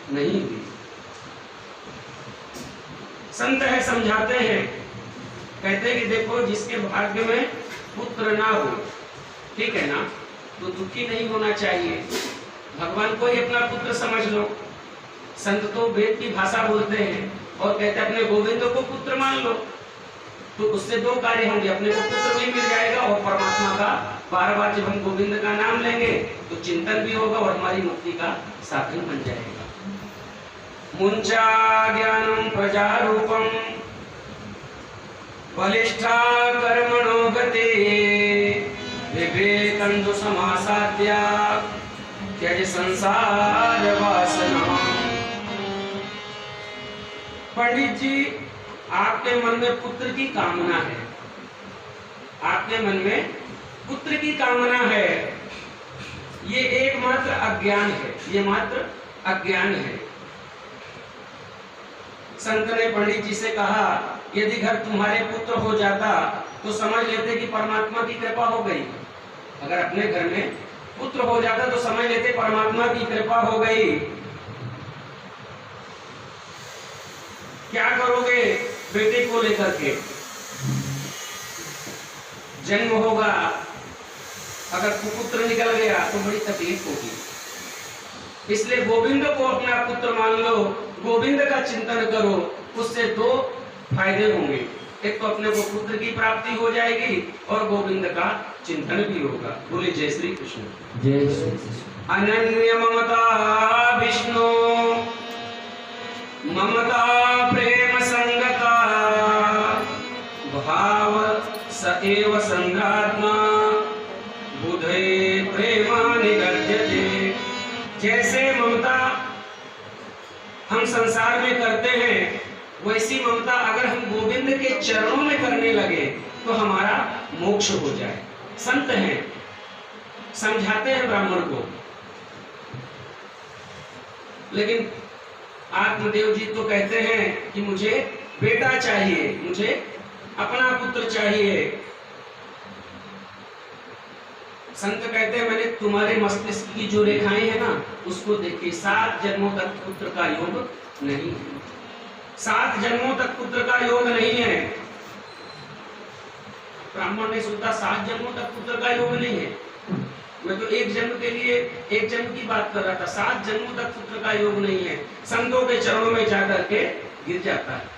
नहीं हुई। संत है समझाते हैं, कहते हैं कि देखो जिसके भाग्य में पुत्र ना हो, ठीक है ना, तो दुखी नहीं होना चाहिए, भगवान को ही अपना पुत्र समझ लो। संत तो वेद की भाषा बोलते हैं और कहते हैं अपने गोविंद को पुत्र मान लो, तो उससे दो कार्य होंगे, अपने को पुत्र भी मिल जाएगा और परमात्मा का बार बार जब हम गोविंद का नाम लेंगे तो चिंतन भी होगा और हमारी मुक्ति का साधन बन जाएगा। मुंचा ज्ञानम प्रजारूपम बलिष्ठा कर्मणो गते विवेकंदु समासाद्या त्यज संसार वासना। पंडित जी, आपके मन में पुत्र की कामना है, आपके मन में पुत्र की कामना है, ये एकमात्र अज्ञान है, ये मात्र अज्ञान है। संत ने पंडित जी से कहा यदि घर तुम्हारे पुत्र हो जाता तो समझ लेते कि परमात्मा की कृपा हो गई। अगर अपने घर में पुत्र हो जाता तो समझ लेते परमात्मा की कृपा हो गई। क्या करोगे बेटे को लेकर के? जन्म होगा, अगर कुपुत्र निकल गया तो बड़ी तकलीफ होगी। इसलिए गोविंद को अपना पुत्र मान लो, गोविंद का चिंतन करो, उससे दो फायदे होंगे, एक तो अपने को पुत्र की प्राप्ति हो जाएगी और गोविंद का चिंतन भी होगा। बोले जय श्री कृष्ण। जय श्री कृष्ण। अनन्य ममता विष्णु ममता प्रेम संगता भाव सएव संध्यात्मा बुधे प्रेमा निगर्जते। जैसे ममता हम संसार में करते हैं, वैसी ममता अगर हम गोविंद के चरणों में करने लगे तो हमारा मोक्ष हो जाए। संत हैं, समझाते हैं ब्राह्मण को, लेकिन आत्मदेव जी तो कहते हैं कि मुझे बेटा चाहिए, मुझे अपना पुत्र चाहिए। संत कहते हैं मैंने तुम्हारे मस्तिष्क की जो रेखाएं हैं ना उसको देखी, 7 जन्मों तक पुत्र का योग नहीं है, 7 जन्मों तक पुत्र का योग नहीं है। ब्राह्मण ने सोचा 7 जन्मों तक पुत्र का योग नहीं है, मैं तो एक जन्म के लिए, एक जन्म की बात कर रहा था, 7 जन्मों तक पुत्र का योग नहीं है। संतों के चरणों में जाकर के गिर जाता है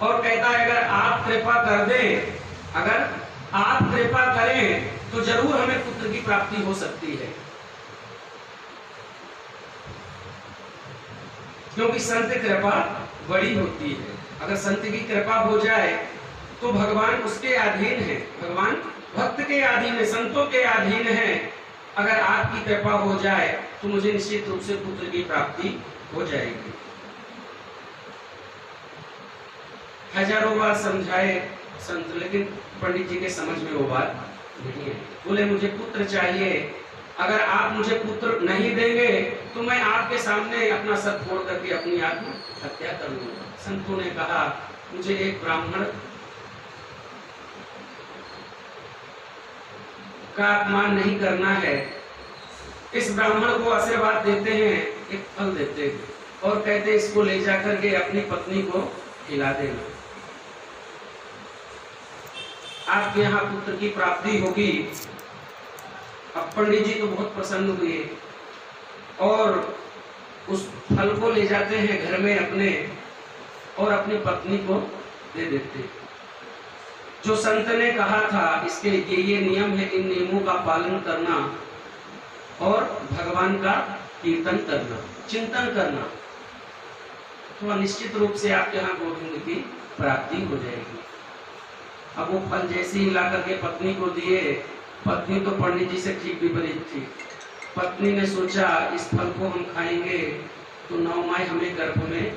और कहता है अगर आप कृपा कर दें, अगर आप कृपा करें तो जरूर हमें पुत्र की प्राप्ति हो सकती है। क्योंकि संत कृपा बड़ी होती है, अगर संत की कृपा हो जाए तो भगवान उसके अधीन है, भगवान भक्त के अधीन है, संतों के अधीन है। अगर आपकी कृपा हो जाए तो मुझे निश्चित रूप से पुत्र की प्राप्ति हो जाएगी। हजारों बार समझाए संत, लेकिन पंडित जी के समझ में वो बात नहीं है। बोले मुझे पुत्र चाहिए, अगर आप मुझे पुत्र नहीं देंगे तो मैं आपके सामने अपना सर फोड़ करके अपनी आत्महत्या कर लूंगा। संतों ने कहा मुझे एक ब्राह्मण का अपमान नहीं करना है। इस ब्राह्मण को आशीर्वाद देते हैं, एक फल देते हैं और कहते हैं इसको ले जाकर के अपनी पत्नी को खिला देना, आपके यहाँ पुत्र की प्राप्ति होगी। अब पंडित जी तो बहुत प्रसन्न हुए और उस फल को ले जाते हैं घर में अपने और अपनी पत्नी को दे देते हैं। जो संत ने कहा था इसके ये नियम है, इन नियमों का पालन करना और भगवान का कीर्तन करना, चिंतन करना, तो निश्चित रूप से आपके यहाँ गोविंद की प्राप्ति हो जाएगी। अब वो फल जैसे ही ला करके पत्नी को दिए, पत्नी तो पंडित जी से ठीक विपरीत थी। पत्नी ने सोचा इस फल को हम खाएंगे तो 9 माह हमें गर्भ में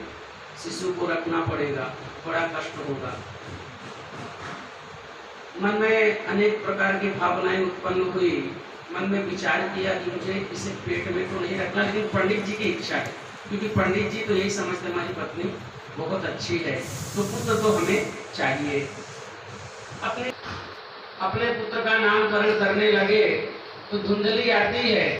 शिशु को रखना पड़ेगा, बड़ा कष्ट होगा। मन में अनेक प्रकार की भावनाएं उत्पन्न हुई, मन में विचार किया कि मुझे इसे पेट में तो नहीं रखना, लेकिन पंडित जी की इच्छा है, क्योंकि पंडित जी तो यही समझते हमारी पत्नी बहुत अच्छी है तो पुत्र तो हमें चाहिए। अपने पुत्र का नामकरण करने लगे तो धुंधली आती है।